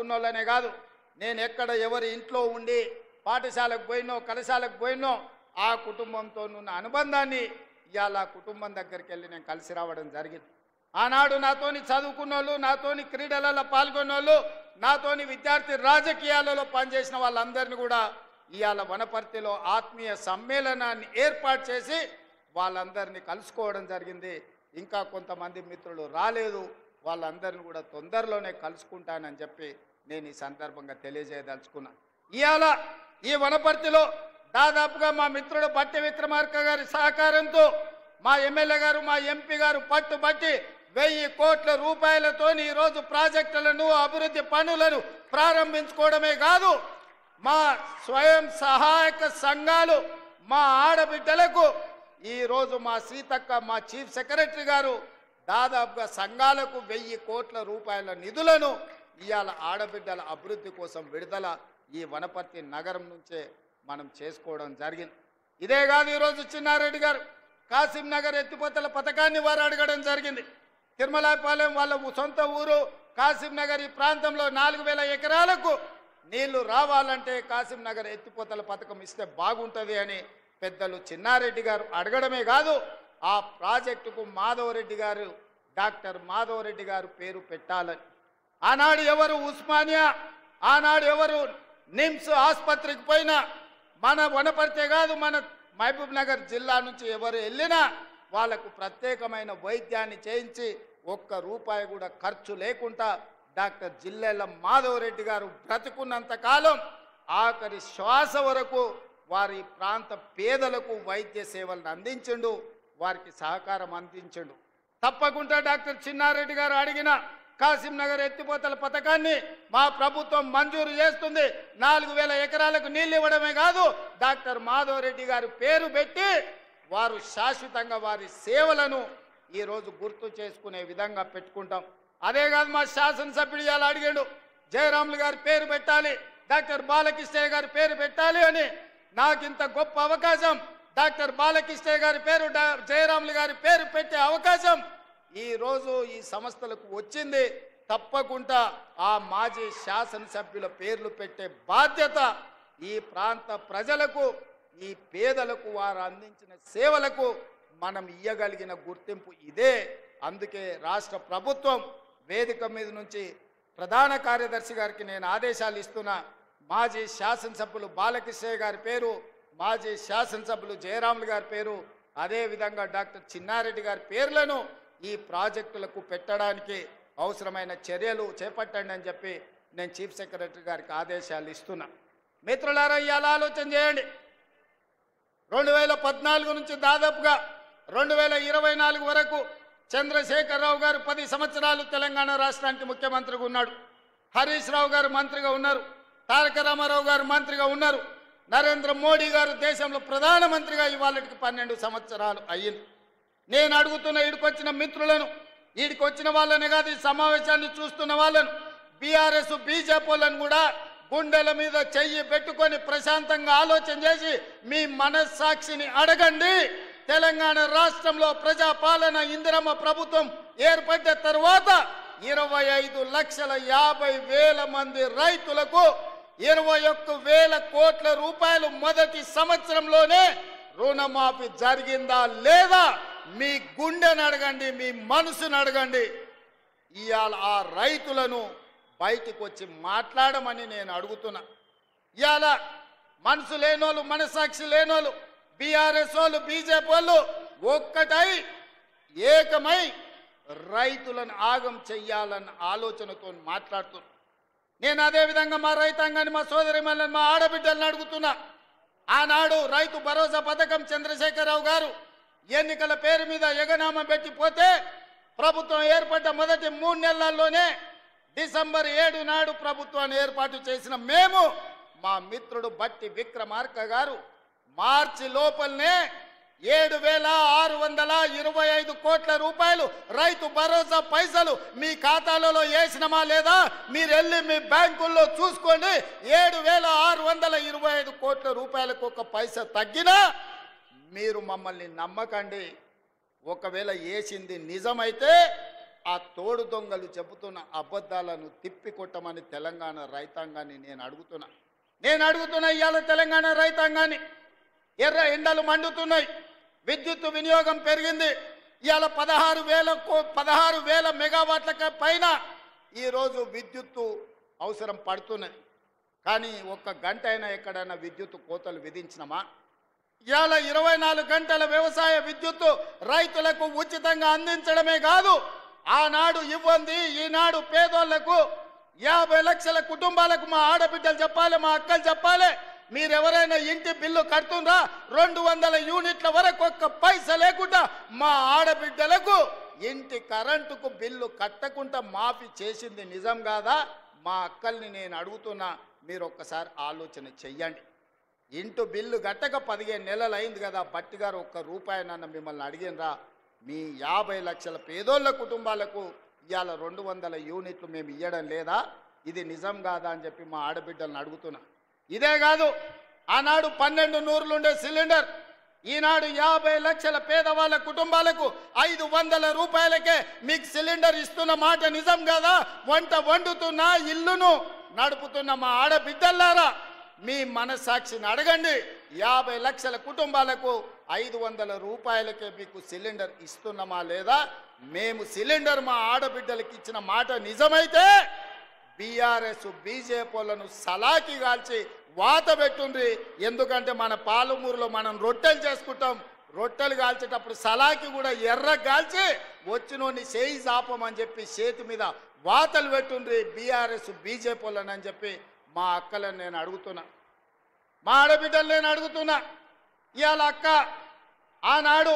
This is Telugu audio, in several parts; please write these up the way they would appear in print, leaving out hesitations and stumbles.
చదువుకున్నోళ్ళనే కాదు, నేను ఎక్కడ ఎవరి ఇంట్లో ఉండి పాఠశాలకు పోయినో కళాశాలకు పోయినో ఆ కుటుంబంతో ఉన్న అనుబంధాన్ని ఇవాళ కుటుంబం దగ్గరికి వెళ్ళి నేను కలిసి రావడం జరిగింది. ఆనాడు నాతోని చదువుకున్నోళ్ళు, నాతోని క్రీడలలో పాల్గొన్నోళ్ళు, నాతోని విద్యార్థి రాజకీయాలలో పనిచేసిన వాళ్ళందరినీ కూడా ఇవాళ వనపర్తిలో ఆత్మీయ సమ్మేళనాన్ని ఏర్పాటు చేసి వాళ్ళందరినీ కలుసుకోవడం జరిగింది. ఇంకా కొంతమంది మిత్రులు రాలేదు, వాళ్ళందరినీ కూడా తొందరలోనే కలుసుకుంటానని చెప్పి నేను ఈ సందర్భంగా తెలియజేయదలుచుకున్నాను. ఇవాళ ఈ వనపర్తిలో దాదాపుగా మా మిత్రుడు బట్టి విక్రమార్క గారి సహకారంతో మా ఎమ్మెల్యే గారు, మా ఎంపీ గారు పట్టుబట్టి 1000 కోట్ల రూపాయలతోని ఈరోజు ప్రాజెక్టులను, అభివృద్ధి పనులను ప్రారంభించుకోవడమే కాదు, మా స్వయం సహాయక సంఘాలు, మా ఆడబిడ్డలకు ఈరోజు మా సీతక్క, మా చీఫ్ సెక్రటరీ గారు దాదాపుగా సంఘాలకు 1000 కోట్ల రూపాయల నిధులను ఇవాళ ఆడబిడ్డల అభివృద్ధి కోసం విడుదల ఈ వనపర్తి నగరం నుంచే మనం చేసుకోవడం జరిగింది. ఇదే కాదు, ఈరోజు చిన్నారెడ్డి గారు కాసిం నగర్ ఎత్తిపోతల పథకాన్ని వారు అడగడం జరిగింది. తిరుమలాపాలెం వాళ్ళ సొంత ఊరు కాసిం నగర్, ఈ ప్రాంతంలో 4000 ఎకరాలకు నీళ్లు రావాలంటే కాసిం నగర్ ఎత్తిపోతల పథకం ఇస్తే బాగుంటుంది అని పెద్దలు చిన్నారెడ్డి గారు అడగడమే కాదు, ఆ ప్రాజెక్టుకు మాధవరెడ్డి గారు, డాక్టర్ మాధవరెడ్డి గారు పేరు పెట్టాలని. ఆనాడు ఎవరు ఉస్మానియా, ఆనాడు ఎవరు నిమ్స్ ఆసుపత్రికి పోయినా, మన వనపర్తే కాదు మన మహబూబ్ నగర్ జిల్లా నుంచి ఎవరు వెళ్ళినా వాళ్ళకు ప్రత్యేకమైన వైద్యాన్ని చేయించి ఒక్క రూపాయి కూడా ఖర్చు లేకుండా డాక్టర్ జిల్లెల మాధవరెడ్డి గారు బ్రతుకున్నంత కాలం ఆఖరి శ్వాస వరకు వారి ప్రాంత పేదలకు వైద్య సేవలను అందించిండు, వారికి సహకారం అందించిండు. తప్పకుండా డాక్టర్ చిన్నారెడ్డి గారు అడిగిన కాసిం నగర్ ఎత్తిపోతల పథకాన్ని మా ప్రభుత్వం మంజూరు చేస్తుంది. 4000 ఎకరాలకు నీళ్ళు ఇవ్వడమే కాదు, డాక్టర్ మాధవరెడ్డి గారు పేరు పెట్టి వారు శాశ్వతంగా వారి సేవలను ఈరోజు గుర్తు చేసుకునే విధంగా పెట్టుకుంటాం. అదే కాదు, మా శాసనసభ్యుడు ఇలా అడిగాడు, జయరాములు గారి పేరు పెట్టాలి, డాక్టర్ బాలకృష్ణయ్య గారి పేరు పెట్టాలి అని. నాకు ఇంత గొప్ప అవకాశం, డాక్టర్ బాలకృష్ణయ్య గారి పేరు, జయరాములు గారి పేరు పెట్టే అవకాశం ఈరోజు ఈ సంస్థలకు వచ్చింది. తప్పకుండా ఆ మాజీ శాసనసభ్యుల పేర్లు పెట్టే బాధ్యత ఈ ప్రాంత ప్రజలకు, ఈ పేదలకు వారు అందించిన సేవలకు మనం ఇయ్యగలిగిన గుర్తింపు ఇదే. అందుకే రాష్ట్ర ప్రభుత్వం వేదిక మీద నుంచి ప్రధాన కార్యదర్శి గారికి నేను ఆదేశాలు ఇస్తున్నా, మాజీ శాసనసభ్యులు బాలకృష్ణయ్య గారి పేరు, మాజీ శాసనసభ్యులు జయరాములు గారి పేరు, అదేవిధంగా డాక్టర్ చిన్నారెడ్డి గారి పేర్లను ఈ ప్రాజెక్టులకు పెట్టడానికి అవసరమైన చర్యలు చేపట్టండి అని చెప్పి నేను చీఫ్ సెక్రటరీ గారికి ఆదేశాలు ఇస్తున్నా. మిత్రులారా, ఇవాళ ఆలోచన చేయండి, 2014 నుంచి దాదాపుగా 2024 వరకు చంద్రశేఖరరావు గారు 10 సంవత్సరాలు తెలంగాణ రాష్ట్రానికి ముఖ్యమంత్రిగా ఉన్నాడు. హరీష్ రావు గారు మంత్రిగా ఉన్నారు, తారక రామారావు గారు మంత్రిగా ఉన్నారు, నరేంద్ర మోడీ గారు దేశంలో ప్రధానమంత్రిగా ఇవాళకి 12 సంవత్సరాలు అయ్యింది. నేను అడుగుతున్న ఈడికొచ్చిన మిత్రులను, ఈడికొచ్చిన వాళ్ళనే కాదు, ఈ సమావేశాన్ని చూస్తున్న వాళ్ళను, బీఆర్ఎస్ బీజేపీలను కూడా గుండెల మీద చెయ్యి పెట్టుకొని ప్రశాంతంగా ఆలోచన చేసి మీ మనస్సాక్షిని అడగండి. తెలంగాణ రాష్ట్రంలో ప్రజాపాలన ఇందిరమ్మ ప్రభుత్వం ఏర్పడ్డ తర్వాత 25,50,000 మంది రైతులకు 21,000 కోట్ల రూపాయలు మొదటి సంవత్సరంలోనే రుణమాఫీ జరిగిందా లేదా? మీ గుండెను అడగండి, మీ మనసును అడగండి. ఇవాళ ఆ రైతులను బయటికి వచ్చి మాట్లాడమని నేను అడుగుతున్నా. ఇవాళ మనసు లేనోళ్ళు, మనసాక్షి లేనోళ్ళు, బీఆర్ఎస్ వాళ్ళు, బీజేపీ వాళ్ళు ఒక్కటై ఏకమై రైతులను ఆగం చెయ్యాలన్న ఆలోచనతో మాట్లాడుతున్నా. నేను అదేవిధంగా మా రైతాంగాన్ని, మా సోదరిమణులను, మా ఆడబిడ్డలను అడుగుతున్నా. ఆనాడు రైతు భరోసా పథకం చంద్రశేఖరరావు గారు ఎన్నికల పేరు మీద ఎగనామం పెట్టిపోతే ప్రభుత్వం ఏర్పడ్డ మొదటి 3 నెలల్లోనే డిసెంబర్ 7 నాడు ప్రభుత్వాన్ని ఏర్పాటు చేసిన మేము, మా మిత్రుడు బట్టి విక్రమార్క గారు మార్చి లోపలనే 7,625 కోట్ల రూపాయలు రైతు భరోసా పైసలు మీ ఖాతాలలో వేసినమా లేదా? మీరు వెళ్ళి మీ బ్యాంకుల్లో చూసుకోండి. 7,625 కోట్ల రూపాయలకు ఒక పైసా తగ్గినా మీరు మమ్మల్ని నమ్మకండి. ఒకవేళ వేసింది నిజమైతే ఆ తోడు దొంగలు చెబుతున్న అబద్ధాలను తిప్పికొట్టమని తెలంగాణ రైతాంగాన్ని నేను అడుగుతున్నా ఇవాళ తెలంగాణ రైతాంగాన్ని. ఎర్ర ఎండలు మండుతున్నాయి, విద్యుత్ వినియోగం పెరిగింది. ఇవాళ 16,000 మెగావాట్ల పైన ఈరోజు విద్యుత్తు అవసరం పడుతున్నది. కానీ ఒక్క గంట అయినా ఎక్కడైనా విద్యుత్ కోతలు విధించినమా? ఇవాళ 24 గంటల వ్యవసాయ విద్యుత్తు రైతులకు ఉచితంగా అందించడమే కాదు, ఆనాడు ఇవ్వండి ఈనాడు పేదోళ్లకు 50 లక్షల కుటుంబాలకు మా ఆడబిడ్డలు చెప్పాలి, మా అక్కలు చెప్పాలి, మీరెవరైనా ఇంటి బిల్లు కడుతుండ్రా 200 యూనిట్ల వరకు ఒక్క పైసా లేకుండా మా ఆడబిడ్డలకు ఇంటి కరెంటుకు బిల్లు కట్టకుండా మాఫీ చేసింది నిజం కాదా? మా అక్కల్ని నేను అడుగుతున్నా, మీరు ఒక్కసారి ఆలోచన చెయ్యండి. ఇంటి బిల్లు కట్టక 15 నెలలు అయింది కదా, బట్టి గారు ఒక్క రూపాయినన్న మిమ్మల్ని అడిగినరా? మీ 50 లక్షల పేదోళ్ళ కుటుంబాలకు ఇవాళ 200 యూనిట్లు మేము ఇవ్వడం లేదా? ఇది నిజం కాదా అని చెప్పి మా ఆడబిడ్డలను అడుగుతున్నా. ఇదే కాదు, ఆనాడు 12 నూరులుండే సిలిండర్ ఈనాడు 50 లక్షల పేదవాళ్ళ కుటుంబాలకు 500 రూపాయలకే మీకు సిలిండర్ ఇస్తున్న మాట నిజం కాదా? వంట వండుతున్న ఇల్లును నడుపుతున్న మా ఆడబిడ్డలారా, మీ మనసాక్షిని అడగండి. 50 లక్షల కుటుంబాలకు 500 రూపాయలకే మీకు సిలిండర్ ఇస్తున్నామా లేదా? మేము సిలిండర్ మా ఆడబిడ్డలకి ఇచ్చిన మాట నిజమైతే బీఆర్ఎస్ బీజేపీలను సలాకి కాల్చి వాత పెట్టుండ్రి. ఎందుకంటే మన పాలమూరులో మనం రొట్టెలు చేసుకుంటాం, రొట్టెలు కాల్చేటప్పుడు సలాకి కూడా ఎర్ర కాల్చి వచ్చినోని చేయి చాపమని చెప్పి చేతి మీద వాతలు పెట్టుండ్రి బీఆర్ఎస్ బీజేపీలను అని చెప్పి మా అక్కలను నేను అడుగుతున్నా, మా ఆడబిడ్డలు నేను అడుగుతున్నా. ఇవాళ అక్క ఆనాడు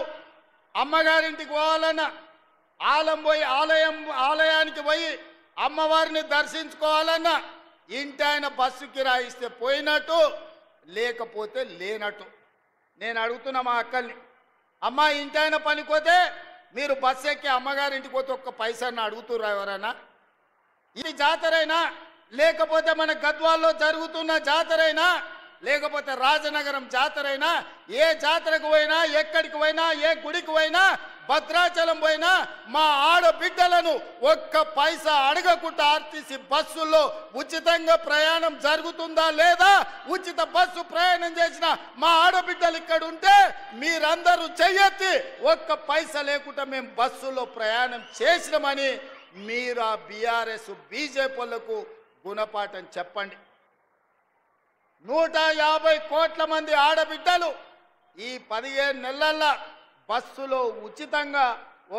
అమ్మగారింటికి పోవాలన్నా ఆలయానికి పోయి అమ్మవారిని దర్శించుకోవాలన్నా ఇంటి ఆయన బస్సు కిరాయిస్తే పోయినట్టు, లేకపోతే లేనట్టు. నేను అడుగుతున్నా మా అక్కల్ని, అమ్మ ఇంటి ఆయన పనిపోతే మీరు బస్సు ఎక్కి అమ్మగారింటికి పోతే ఒక్క పైసాన్ని అడుగుతుర్రా ఎవరైనా? ఇది జాతరైనా, లేకపోతే మన గద్వాల్లో జరుగుతున్న జాతరైనా, లేకపోతే రాజనగరం జాతరైనా, ఏ జాతరకు పోయినా, ఎక్కడికి పోయినా, ఏ గుడికి పోయినా, భద్రాచలం పోయినా మా ఆడబిడ్డలను ఒక్క పైసా అడగకుండా ఆర్టీసీ బస్సుల్లో ఉచితంగా ప్రయాణం జరుగుతుందా లేదా? ఉచిత బస్సు ప్రయాణం చేసిన మా ఆడబిడ్డలు ఇక్కడ ఉంటే మీరందరూ చెయ్యెత్తి ఒక్క పైసా లేకుండా మేము బస్సులో ప్రయాణం చేసినామని మీరు ఆ బీఆర్ఎస్ బీజేపీలకు గుణపాఠం చెప్పండి. 150 కోట్ల మంది ఆడబిడ్డలు ఈ 15 నెలల్లో బస్సులో ఉచితంగా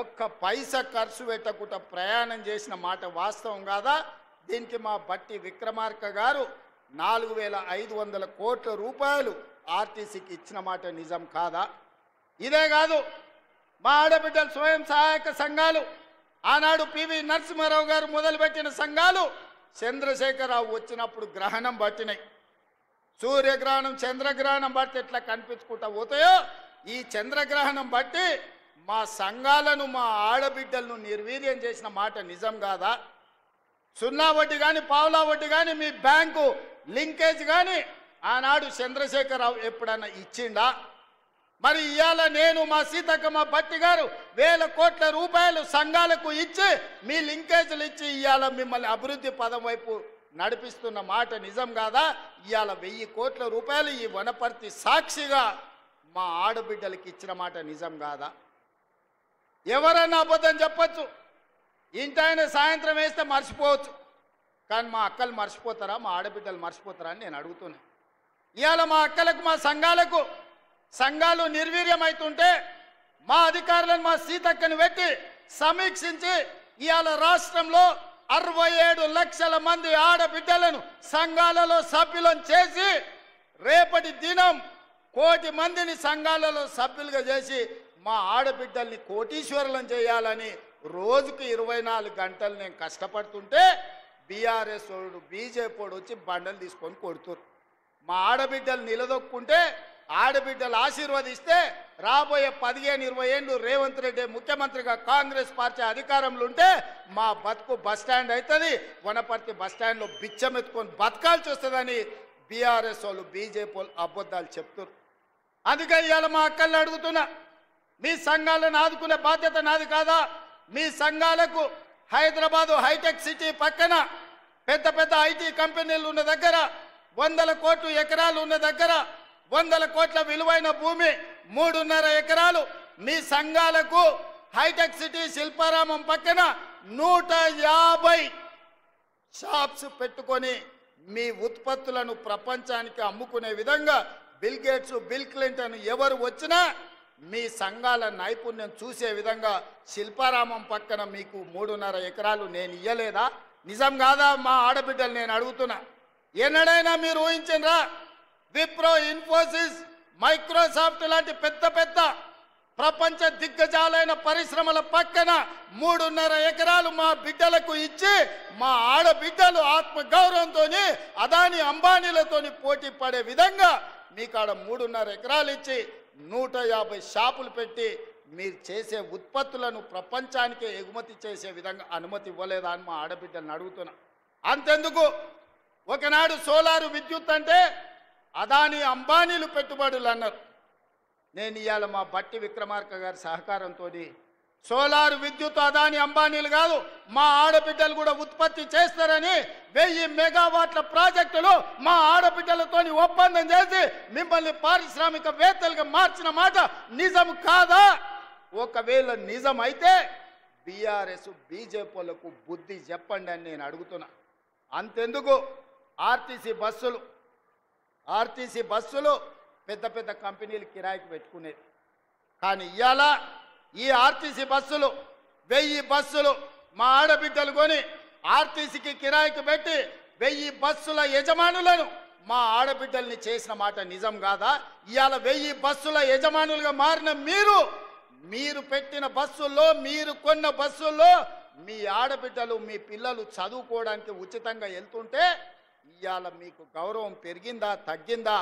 ఒక్క పైసా ఖర్చు పెట్టకుండా ప్రయాణం చేసిన మాట వాస్తవం కాదా? దీనికి మా బట్టి విక్రమార్క గారు 4,500 కోట్ల రూపాయలు ఆర్టీసీకి ఇచ్చిన మాట నిజం కాదా? ఇదే కాదు, మా ఆడబిడ్డల స్వయం సహాయక సంఘాలు ఆనాడు పివి నరసింహారావు గారు మొదలుపెట్టిన సంఘాలు చంద్రశేఖరరావు వచ్చినప్పుడు గ్రహణం పట్టినాయి. సూర్యగ్రహణం చంద్రగ్రహణం బట్టి ఎట్లా కనిపించుకుంటా పోతాయో ఈ చంద్రగ్రహణం బట్టి మా సంఘాలను మా ఆడబిడ్డలను నిర్వీర్యం చేసిన మాట నిజం కాదా? సున్నా వడ్డీ కానీ పావులా వడ్డీ కానీ మీ బ్యాంకు లింకేజ్ కానీ ఆనాడు చంద్రశేఖరరావు ఎప్పుడన్నా ఇచ్చిండా? మరి ఇవాళ నేను మా సీతక్క మా బట్టి గారు 1000 కోట్ల రూపాయలు సంఘాలకు ఇచ్చి మీ లింకేజీలు ఇచ్చి ఇవాళ మిమ్మల్ని అభివృద్ధి పదం వైపు నడిపిస్తున్న మాట నిజం కాదా? ఇవాళ 1000 కోట్ల రూపాయలు ఈ వనపర్తి సాక్షిగా మా ఆడబిడ్డలకి ఇచ్చిన మాట నిజం కాదా? ఎవరన్నా అబద్ధం చెప్పచ్చు, ఇంటాయన సాయంత్రం వేస్తే మర్చిపోవచ్చు, కానీ మా అక్కలు మర్చిపోతారా? మా ఆడబిడ్డలు మర్చిపోతారా అని నేను అడుగుతున్నా. ఇవాళ మా అక్కలకు మా సంఘాలు నిర్వీర్యమవుతుంటే మా అధికారులను మా సీతక్కని పెట్టి సమీక్షించి ఇవాళ రాష్ట్రంలో 67 లక్షల మంది ఆడబిడ్డలను సంఘాలలో సభ్యులను చేసి రేపటి దినం 1 కోటి మందిని సంఘాలలో సభ్యులుగా చేసి మా ఆడబిడ్డల్ని కోటీశ్వరులను చేయాలని రోజుకు 24 గంటలు నేను కష్టపడుతుంటే బీఆర్ఎస్ వాడు బీజేపీ వాడు వచ్చి బండలు తీసుకొని కొడుతురు. మా ఆడబిడ్డలు నిలదొక్కుంటే ఆడబిడ్డలు ఆశీర్వదిస్తే రాబోయే 15-20 ఏళ్ళు రేవంత్ రెడ్డి ముఖ్యమంత్రిగా కాంగ్రెస్ పార్టీ అధికారంలో ఉంటే మా బతుకు బస్టాండ్ అవుతుంది, వనపర్తి బస్టాండ్లో బిచ్చం ఎత్తుకొని బతకాల్సి వస్తుందని బీఆర్ఎస్ వాళ్ళు బీజేపీ వాళ్ళు అబద్ధాలు చెప్తారు. అందుకే ఇవాళ మా అక్కల్ని అడుగుతున్నా, మీ సంఘాలను ఆదుకునే బాధ్యత నాది కాదా? మీ సంఘాలకు హైదరాబాదు హైటెక్ సిటీ పక్కన పెద్ద పెద్ద ఐటీ కంపెనీలు ఉన్న దగ్గర 100 కోట్ల ఎకరాలు ఉన్న దగ్గర 100 కోట్ల విలువైన భూమి 3.5 ఎకరాలు మీ సంఘాలకు హైటెక్ సిటీ శిల్పారామం పక్కన 150 షాప్స్ పెట్టుకొని మీ ఉత్పత్తులను ప్రపంచానికి అమ్ముకునే విధంగా బిల్ గేట్స్ బిల్ క్లింటన్ ఎవరు వచ్చినా మీ సంఘాల నైపుణ్యం చూసే విధంగా శిల్పారామం పక్కన మీకు 3.5 ఎకరాలు నేను ఇయ్యలేదా? నిజం కాదా? మా ఆడబిడ్డలు నేను అడుగుతున్నా. ఎన్నడైనా మీరు ఊహించరా? విప్రో, ఇన్ఫోసిస్, మైక్రోసాఫ్ట్ లాంటి పెద్ద పెద్ద ప్రపంచ దిగ్గజాలైన పరిశ్రమల పక్కన 3.5 ఎకరాలు మా బిడ్డలకు ఇచ్చి మా ఆడబిడ్డలు ఆత్మగౌరవంతో అదాని అంబానీలతో పోటీ పడే విధంగా మీకాడ 3.5 ఎకరాలు ఇచ్చి 150 షాపులు పెట్టి మీరు చేసే ఉత్పత్తులను ప్రపంచానికి ఎగుమతి చేసే విధంగా అనుమతి ఇవ్వలేదా అని మా ఆడబిడ్డలను అడుగుతున్నా. అంతెందుకు, ఒకనాడు సోలారు విద్యుత్ అంటే అదాని అంబానీలు పెట్టుబడులు అన్నారు. నేను ఇవాళ మా బట్టి విక్రమార్క గారి సహకారంతో సోలారు విద్యుత్ అదాని అంబానీలు కాదు, మా ఆడబిడ్డలు కూడా ఉత్పత్తి చేస్తారని 1000 మెగావాట్ల ప్రాజెక్టులు మా ఆడబిడ్డలతో ఒప్పందం చేసి మిమ్మల్ని పారిశ్రామికవేత్తలుగా మార్చిన మాట నిజం కాదా? ఒకవేళ నిజం అయితే బీఆర్ఎస్ బీజేపీలకు బుద్ధి చెప్పండి అని నేను అడుగుతున్నా. అంతెందుకు, ఆర్టీసీ బస్సులు పెద్ద పెద్ద కంపెనీలు కిరాయికి పెట్టుకునేది. కానీ ఇవాళ ఈ ఆర్టీసీ బస్సులు 1000 బస్సులు మా ఆడబిడ్డలు కొని ఆర్టీసీకి కిరాయికి పెట్టి 1000 బస్సుల యజమానులను మా ఆడబిడ్డల్ని చేసిన మాట నిజం కాదా? ఇవాళ 1000 బస్సుల యజమానులుగా మారిన మీరు పెట్టిన బస్సుల్లో, మీరు కొన్న బస్సుల్లో మీ ఆడబిడ్డలు, మీ పిల్లలు చదువుకోవడానికి ఉచితంగా వెళ్తుంటే ఇవాళ మీకు గౌరవం పెరిగిందా తగ్గిందా?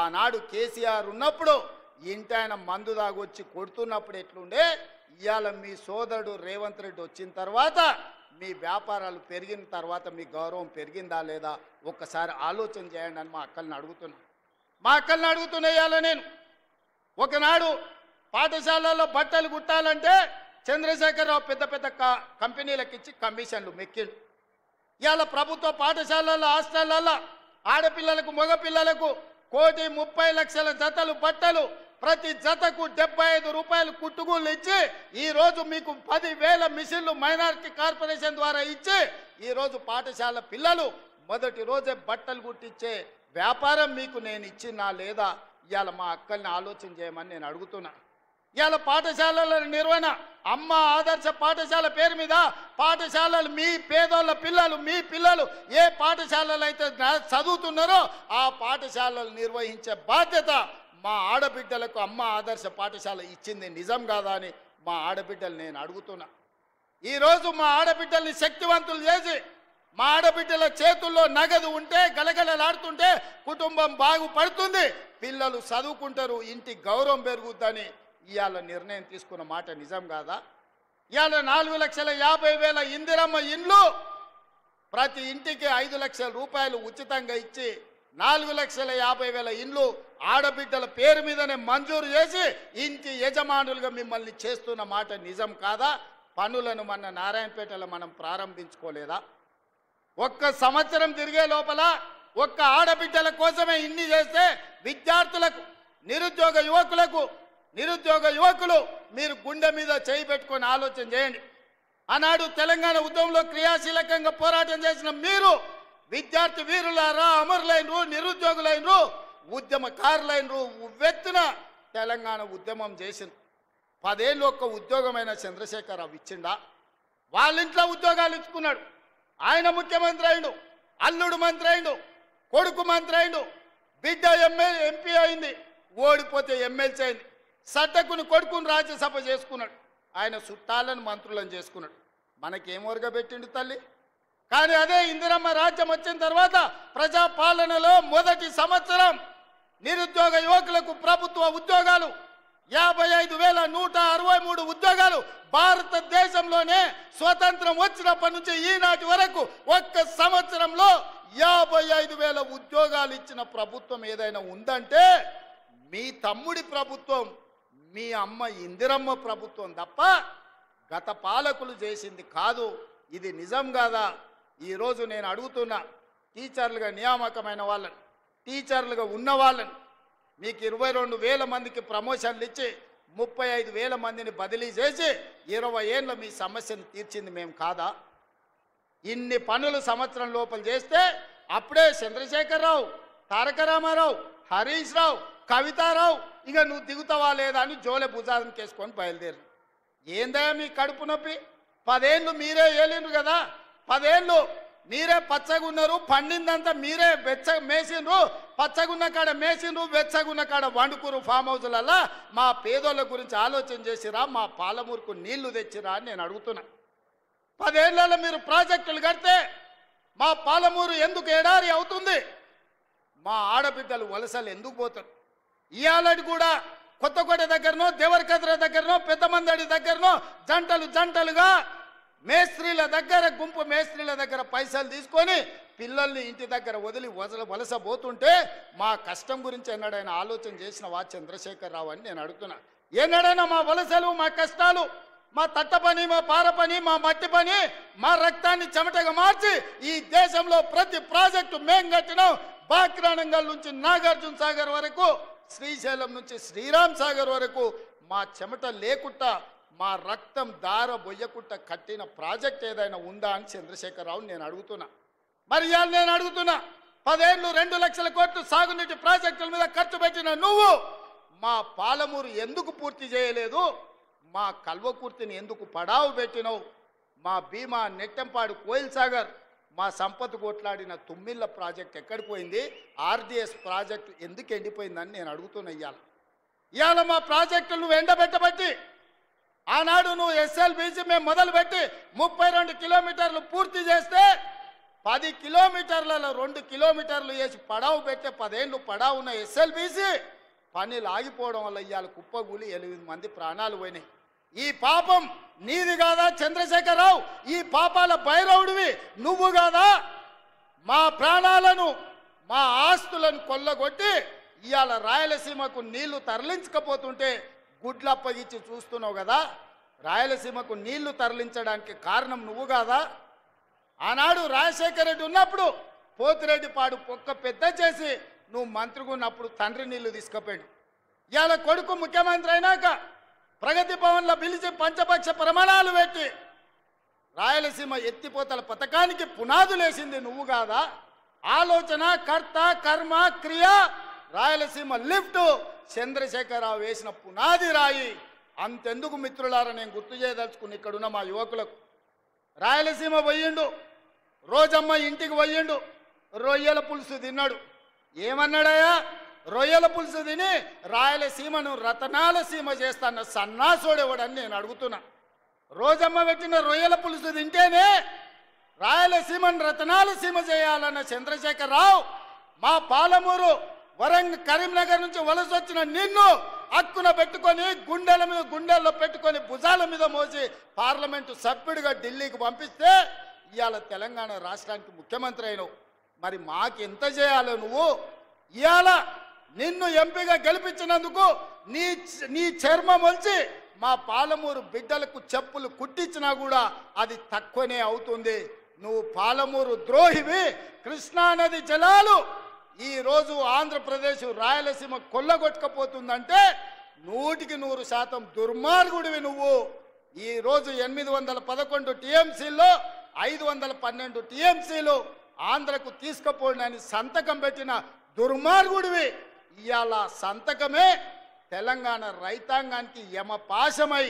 ఆనాడు కేసీఆర్ ఉన్నప్పుడు ఇంటాయన మందు దాగొచ్చి కొడుతున్నప్పుడు ఎట్లుండే, ఇవాళ మీ సోదరుడు రేవంత్ రెడ్డి వచ్చిన తర్వాత మీ వ్యాపారాలు పెరిగిన తర్వాత మీ గౌరవం పెరిగిందా లేదా ఒక్కసారి ఆలోచన చేయండి అని మా అక్కల్ని అడుగుతున్నా. ఇవాళ నేను ఒకనాడు పాఠశాలల్లో బట్టలు కుట్టాలంటే చంద్రశేఖరరావు పెద్ద పెద్ద కంపెనీలకు ఇచ్చి కమిషన్లు మెక్కిండు. ఇవాళ ప్రభుత్వ పాఠశాలల్లో, హాస్టళ్లలో ఆడపిల్లలకు మగపిల్లలకు 1,30,00,000 జతలు బట్టలు, ప్రతి జతకు 75 రూపాయలు కుట్టుగూళ్ళు ఇచ్చి ఈరోజు మీకు 10,000 మిషన్లు మైనారిటీ కార్పొరేషన్ ద్వారా ఇచ్చి ఈరోజు పాఠశాల పిల్లలు మొదటి రోజే బట్టలు కుట్టించే వ్యాపారం మీకు నేను ఇచ్చినా లేదా? ఇవాళ మా అక్కల్ని ఆలోచన చేయమని నేను అడుగుతున్నా. ఇవాళ పాఠశాలల నిర్వహణ అమ్మ ఆదర్శ పాఠశాల పేరు మీద పాఠశాలలు మీ పేదోళ్ళ పిల్లలు, మీ పిల్లలు ఏ పాఠశాలలు అయితే చదువుతున్నారో ఆ పాఠశాలలు నిర్వహించే బాధ్యత మా ఆడబిడ్డలకు అమ్మ ఆదర్శ పాఠశాల ఇచ్చింది నిజం కాదా అని మా ఆడబిడ్డలు నేను అడుగుతున్నా. ఈరోజు మా ఆడబిడ్డల్ని శక్తివంతులు చేసి మా ఆడబిడ్డల చేతుల్లో నగదు ఉంటే గలగలలాడుతుంటే కుటుంబం బాగుపడుతుంది, పిల్లలు చదువుకుంటారు, ఇంటి గౌరవం పెరుగుద్దని ఇవాళ నిర్ణయం తీసుకున్న మాట నిజం కాదా? ఇవాళ 4,50,000 ఇందిరమ్మ ఇండ్లు ప్రతి ఇంటికి 5 లక్షల రూపాయలు ఉచితంగా ఇచ్చి 4,50,000 ఇండ్లు ఆడబిడ్డల పేరు మీదనే మంజూరు చేసి ఇంటి యజమానులుగా మిమ్మల్ని చేస్తున్న మాట నిజం కాదా? పనులను మన నారాయణపేటలో మనం ప్రారంభించుకోలేదా? ఒక్క సంవత్సరం తిరిగే లోపల ఒక్క ఆడబిడ్డల కోసమే ఇన్ని చేస్తే విద్యార్థులకు, నిరుద్యోగ యువకులు మీరు గుండె మీద చేయి పెట్టుకొని ఆలోచన చేయండి. ఆనాడు తెలంగాణ ఉద్యమంలో క్రియాశీలకంగా పోరాటం చేసిన మీరు విద్యార్థి వీరులారా, అమరులైనరు, నిరుద్యోగులైనరు, ఉద్యమకారులైనరు, ఉవ్వెత్తున తెలంగాణ ఉద్యమం చేసిన 10 ఏళ్ళు ఒక్క ఉద్యోగమైన చంద్రశేఖరరావు ఇచ్చిండా? వాళ్ళ ఇంట్లో ఉద్యోగాలు ఇచ్చుకున్నాడు. ఆయన ముఖ్యమంత్రి అయిండు, అల్లుడు మంత్రి అయిండు, కొడుకు మంత్రి అయిండు, బిడ్డ ఎంపీ అయింది, ఓడిపోతే ఎమ్మెల్సీ అయింది, సడ్డకుని కొడుకుని రాజ్యసభ చేసుకున్నాడు, ఆయన చుట్టాలను మంత్రులను చేసుకున్నాడు. మనకేం ఒరగబెట్టిండు తల్లి? కానీ అదే ఇందిరమ్మ రాజ్యం వచ్చిన తర్వాత ప్రజాపాలనలో మొదటి సంవత్సరం నిరుద్యోగ యువకులకు ప్రభుత్వ ఉద్యోగాలు 55,163 ఉద్యోగాలు భారతదేశంలోనే స్వతంత్రం వచ్చినప్పటి నుంచి ఈనాటి వరకు ఒక్క సంవత్సరంలో 55,000 ఉద్యోగాలు ఇచ్చిన ప్రభుత్వం ఏదైనా ఉందంటే మీ తమ్ముడి ప్రభుత్వం, మీ అమ్మ ఇందిరమ్మ ప్రభుత్వం తప్ప గత పాలకులు చేసింది కాదు. ఇది నిజం కాదా? ఈరోజు నేను అడుగుతున్నా, టీచర్లుగా నియామకమైన వాళ్ళని, టీచర్లుగా ఉన్న వాళ్ళని, మీకు 22,000 మందికి ప్రమోషన్లు ఇచ్చి 35,000 మందిని బదిలీ చేసి 20 ఏళ్ళ మీ సమస్యను తీర్చింది మేము కాదా? ఇన్ని పనులు సంవత్సరం లోపల చేస్తే అప్పుడే చంద్రశేఖరరావు, తారక రామారావు, హరీష్ రావు, కవితారావు ఇక నువ్వు దిగుతావా లేదా అని జోలె భుజాలను కేసుకొని బయలుదేరు. ఏందా మీ కడుపు నొప్పి? 10 ఏళ్ళు మీరే ఏలిండ్రు కదా, 10 ఏళ్ళు మీరే పచ్చగున్నారు, పండిందంతా మీరే మేసిండ్రు, పచ్చగున్న కాడ మేసిండ్రు, వెచ్చగున్న కాడ వండుకురు ఫామ్ హౌస్లల్లా. మా పేదోళ్ళ గురించి ఆలోచన చేసిరా? మా పాలమూరుకు నీళ్లు తెచ్చిరా అని నేను అడుగుతున్నా. 10 ఏళ్లలో మీరు ప్రాజెక్టులు కడితే మా పాలమూరు ఎందుకు ఎడారి అవుతుంది? మా ఆడబిడ్డలు వలసలు ఎందుకు పోతారు? ఇయాలటి కూడా కొత్తకోట దగ్గరనో, దేవరకద్ర దగ్గరనో, పెద్దమందడి దగ్గరనో జంటలుగా మేస్త్రీల దగ్గర, గుంపు మేస్త్రీల దగ్గర పైసలు తీసుకొని పిల్లల్ని ఇంటి దగ్గర వదిలి వలస పోతుంటే మా కష్టం గురించి ఎన్నడైనా ఆలోచన చేసినవా చంద్రశేఖరరావు అని నేను అడుగుతున్నా. ఎన్నడైనా మా వలసలు, మా కష్టాలు, మా తట్ట పని, మా పార పని, మా మట్టి పని, మా రక్తాన్ని చెమటగా మార్చి ఈ దేశంలో ప్రతి ప్రాజెక్టు మేం కట్టినాం. బాక్రానంగల్ నుంచి నాగార్జున సాగర్ వరకు, శ్రీశైలం నుంచి శ్రీరామ్ సాగర్ వరకు మా చెమట లేకుండా, మా రక్తం దార బొయ్యకుట్ట కట్టిన ప్రాజెక్ట్ ఏదైనా ఉందా అని చంద్రశేఖరరావు నేను అడుగుతున్నా. మరి ఇవాళ నేను అడుగుతున్నా, 10 ఏళ్ళు 2 లక్షల కోట్లు సాగునీటి ప్రాజెక్టుల మీద ఖర్చు పెట్టిన నువ్వు మా పాలమూరు ఎందుకు పూర్తి చేయలేదు? మా కల్వకుర్తిని ఎందుకు పడావు పెట్టినవు? మా భీమా, నెట్టెంపాడు, కోయిల్ సాగర్, మా సంపత్ కొట్లాడిన తుమ్మిళ్ళ ప్రాజెక్ట్ ఎక్కడికి పోయింది? ఆర్డిఎస్ ప్రాజెక్టు ఎందుకు ఎండిపోయిందని నేను అడుగుతున్నా. ఇవాళ మా ప్రాజెక్టులు నువ్వు ఎండబెట్టబట్టి, ఆనాడు నువ్వు ఎస్ఎల్బీసీ మేము మొదలుపెట్టి 32 కిలోమీటర్లు పూర్తి చేస్తే 10 కిలోమీటర్లలో 2 కిలోమీటర్లు వేసి పడావు పెట్టే 10 ఏళ్ళు పడావు ఉన్న ఎస్ఎల్బీసీ పనులు ఆగిపోవడం వల్ల ఇవాళ కుప్పగూలి 8 మంది ప్రాణాలు పోయినాయి. ఈ పాపం నీది కాదా చంద్రశేఖరరావు? ఈ పాపాల భైరవుడివి నువ్వు కాదా? మా ప్రాణాలను, మా ఆస్తులను కొల్లగొట్టి ఇవాళ రాయలసీమకు నీళ్లు తరలించకపోతుంటే గుడ్లప్పగిచ్చి చూస్తున్నావు కదా. రాయలసీమకు నీళ్లు తరలించడానికి కారణం నువ్వు కాదా? ఆనాడు రాజశేఖర రెడ్డి ఉన్నప్పుడు పోతిరెడ్డి పాడు పొక్క పెద్ద చేసి నువ్వు మంత్రిగా ఉన్నప్పుడు తండ్రి నీళ్లు తీసుకుపోయాడు. ఇవాళ కొడుకు ముఖ్యమంత్రి అయినాక ప్రగతి భవన్లో పిలిచి పంచపక్ష ప్రమాణాలు పెట్టి రాయలసీమ ఎత్తిపోతల పథకానికి పునాదులేసింది నువ్వు కాదా? ఆలోచన, కర్త, కర్మ, క్రియ, రాయలసీమ లిఫ్ట్ చంద్రశేఖరరావు వేసిన పునాది రాయి. అంతెందుకు మిత్రులారా, నేను గుర్తు చేయదలుచుకుని ఇక్కడున్న మా యువకులకు, రాయలసీమ పోయిండు, రోజమ్మ ఇంటికి పోయిండు, రొయ్యల పులుసు తిన్నాడు. ఏమన్నాడయా? రొయ్యల పులుసు తిని రాయలసీమను రతనాల సీమ చేస్తాన్న సన్నాసోడేవాడని నేను అడుగుతున్నా. రోజమ్మ పెట్టిన రొయ్యల పులుసు తింటేనే రాయలసీమను రతనాల సీమ చేయాలన్న చంద్రశేఖరరావు మా పాలమూరు, కరీంనగర్ నుంచి వలస వచ్చిన నిన్ను హక్కున పెట్టుకొని గుండెల్లో పెట్టుకొని భుజాల మీద మోసి పార్లమెంటు సభ్యుడిగా ఢిల్లీకి పంపిస్తే ఇవాళ తెలంగాణ రాష్ట్రానికి ముఖ్యమంత్రి అయినవు. మరి మాకెంత చేయాలో నువ్వు? ఇవాళ నిన్ను ఎంపీగా గెలిపించినందుకు నీ చర్మం వచ్చి మా పాలమూరు బిడ్డలకు చెప్పులు కుట్టించినా కూడా అది తక్కువనే అవుతుంది. నువ్వు పాలమూరు ద్రోహివి. కృష్ణానది జలాలు ఈరోజు ఆంధ్రప్రదేశ్, రాయలసీమ కొల్లగొట్టకపోతుందంటే 100% దుర్మార్గుడివి నువ్వు. ఈరోజు 811 టీఎంసీల్లో 512 టీఎంసీలు ఆంధ్రకు తీసుకుపోయినని సంతకం పెట్టిన దుర్మార్గుడివి. ఇవాళ సంతకమే తెలంగాణ రైతాంగానికి యమపాశమై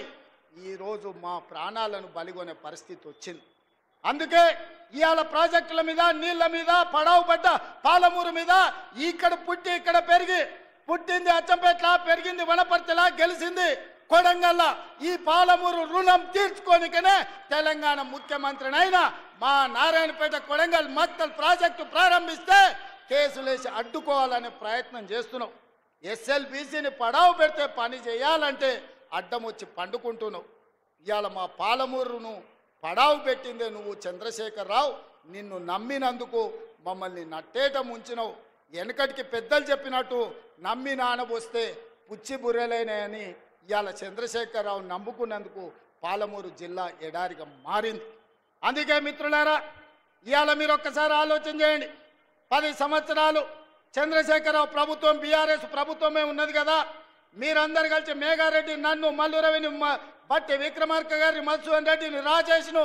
ఈరోజు మా ప్రాణాలను బలిగొనే పరిస్థితి వచ్చింది. అందుకే ఇవాళ ప్రాజెక్టుల మీద, నీళ్ల మీద, పడావు పడ్డ పాలమూరు మీద, ఇక్కడ పుట్టి ఇక్కడ పెరిగి, పుట్టింది అచ్చంపేట్ల, పెరిగింది వనపర్తిలా, గెలిచింది కొడంగల్లా, ఈ పాలమూరు రుణం తీర్చుకోనికనే తెలంగాణ ముఖ్యమంత్రినైనా మా నారాయణపేట కొడంగల్ మక్తల్ ప్రాజెక్టు ప్రారంభిస్తే కేసులేసి అడ్డుకోవాలనే ప్రయత్నం చేస్తున్నావు. ఎస్ఎల్బీసీని పడావు పెడితే పని చేయాలంటే అడ్డం వచ్చి పండుకుంటున్నావు. ఇవాళ మా పాలమూరును పడావు పెట్టిందే నువ్వు చంద్రశేఖరరావు. నిన్ను నమ్మినందుకు మమ్మల్ని నట్టేట ముంచినవు. వెనకటికి పెద్దలు చెప్పినట్టు నమ్మి నానబోస్తే పుచ్చి బుర్రెలేనని ఇవాళ చంద్రశేఖరరావు నమ్ముకున్నందుకు పాలమూరు జిల్లా ఎడారిగా మారింది. అందుకే మిత్రులారా, ఇవాళ మీరు ఒక్కసారి ఆలోచన చేయండి. 10 సంవత్సరాలు చంద్రశేఖరరావు ప్రభుత్వం, బీఆర్ఎస్ ప్రభుత్వమే ఉన్నది కదా. మీరందరు కలిసి మేఘారెడ్డి, నన్ను, మల్లురవిని, బట్టి విక్రమార్క గారిని, మధుసూదన్ రెడ్డిని, రాజేష్ను,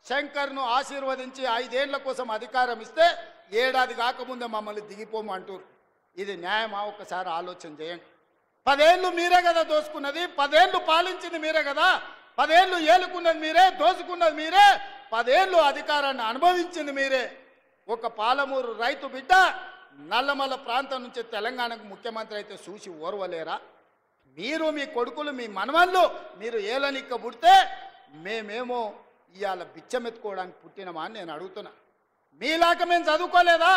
శంకర్ను ఆశీర్వదించి 5 ఏళ్ల కోసం అధికారం ఇస్తే ఏడాది కాకముందే మమ్మల్ని దిగిపోమంటారు. ఇది న్యాయమా? ఒక్కసారి ఆలోచన చేయండి. 10 ఏళ్ళు మీరే కదా దోసుకున్నది, 10 ఏళ్ళు పాలించింది మీరే కదా, 10 ఏళ్ళు ఏలుకున్నది మీరే, దోసుకున్నది మీరే, 10 ఏళ్ళు అధికారాన్ని అనుభవించింది మీరే. ఒక పాలమూరు రైతు బిడ్డ నల్లమల్ల ప్రాంతం నుంచి తెలంగాణకు ముఖ్యమంత్రి అయితే చూసి ఓర్వలేరా? మీరు, మీ కొడుకులు, మీ మనవళ్ళు మీరు ఏలనిక్క పుడితే మేమేమో ఇవాళ బిచ్చమెత్తుకోవడానికి పుట్టినమా అని నేను అడుగుతున్నా. మీలాక మేము చదువుకోలేదా?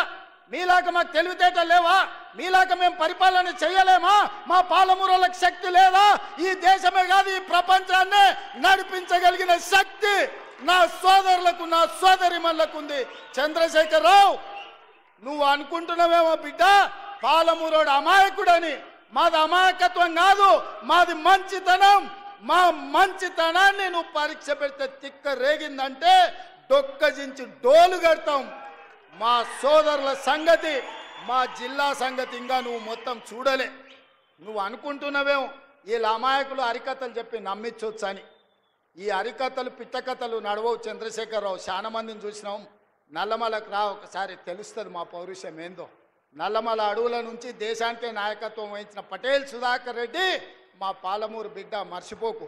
మీలాక మాకు తెలివితేటలు లేవా? మీలాక మేము పరిపాలన చేయలేమా? మా పాలమూరులకు శక్తి లేదా? ఈ దేశమే కాదు, ఈ ప్రపంచాన్నే నడిపించగలిగిన శక్తి నా సోదరులకు, నా సోదరిమణులకు ఉంది. చంద్రశేఖరరావు, నువ్వు అనుకుంటున్నావేమో బిడ్డ పాలమూరోడు అమాయకుడని. మాది అమాయకత్వం కాదు, మాది మంచితనం. మా మంచితనాన్ని నువ్వు పరీక్ష పెడితే తిక్క రేగిందంటే డొక్కజించి డోలు కడతాం. మా సోదరుల సంగతి, మా జిల్లా సంగతి ఇంకా నువ్వు మొత్తం చూడలే. నువ్వు అనుకుంటున్నావేమో వీళ్ళ అమాయకులు అరికథలు చెప్పి నమ్మించవచ్చు అని. ఈ అరికథలు, పిట్టకథలు నడవవు చంద్రశేఖరరావు. చాలా మందిని చూసినాం. నల్లమలకు రా, ఒకసారి తెలుస్తుంది మా పౌరుషం ఏందో. నల్లమల అడవుల నుంచి దేశానికే నాయకత్వం వహించిన పటేల్ సుధాకర్ రెడ్డి మా పాలమూరు బిడ్డ, మర్చిపోకు.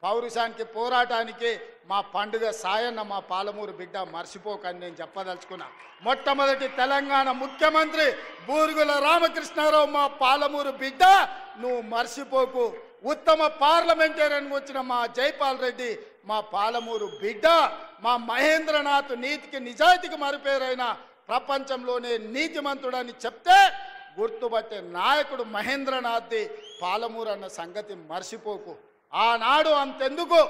పౌరుషానికి, పోరాటానికి మా పండుగ సాయన్న మా పాలమూరు బిడ్డ, మర్చిపోకు అని నేను చెప్పదలుచుకున్నా. మొట్టమొదటి తెలంగాణ ముఖ్యమంత్రి బూరుగుల రామకృష్ణారావు మా పాలమూరు బిడ్డ, నువ్వు మర్చిపోకు. ఉత్తమ పార్లమెంటేరియన్ వచ్చిన మా జైపాల్ రెడ్డి మా పాలమూరు బిడ్డ. మా మహేంద్రనాథ్ నీతికి, నిజాయితీకి మరుపేరైన, ప్రపంచంలోనే నీతిమంతుడని చెప్తే గుర్తుపట్టే నాయకుడు మహేంద్రనాథ్ది పాలమూరు అన్న సంగతి మర్చిపోకు. ఆనాడు అంతెందుకు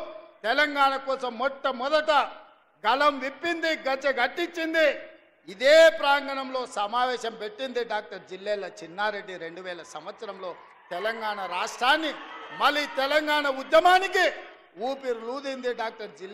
తెలంగాణ కోసం మొట్టమొదట గలం విప్పింది, గజ్జ గట్టించింది. ఇదే ప్రాంగణంలో సమావేశం పెట్టింది డాక్టర్ జిల్లెళ్ల చిన్నారెడ్డి. 2000 సంవత్సరంలో తెలంగాణ రాష్ట్రాన్ని, మళ్ళీ తెలంగాణ ఉద్యమానికి ఊపిరి లూదింది డాక్టర్ జిల్లె